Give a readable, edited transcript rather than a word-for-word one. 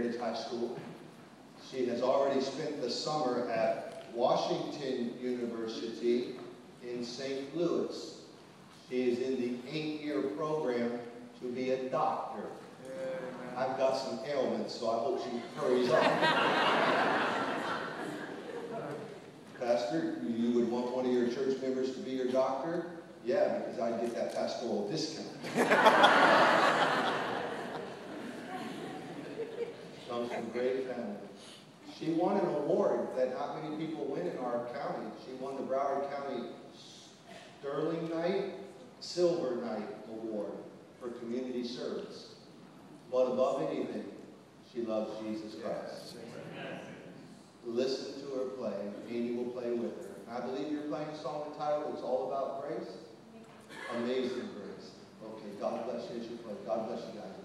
Heritage High School. She has already spent the summer at Washington University in St. Louis. She is in the 8-year program to be a doctor. I've got some ailments, so I hope she hurries up. Pastor, you would want one of your church members to be your doctor? Yeah, because I get that pastoral discount. Comes from a great family. She won an award that not many people win in our county. She won the Broward County Sterling Knight, Silver Knight Award for community service. But above anything, she loves Jesus Christ. Listen to her play. Amy will play with her. I believe you're playing a song entitled It's All About Grace. Amazing Grace. Okay, God bless you as you play. God bless you guys.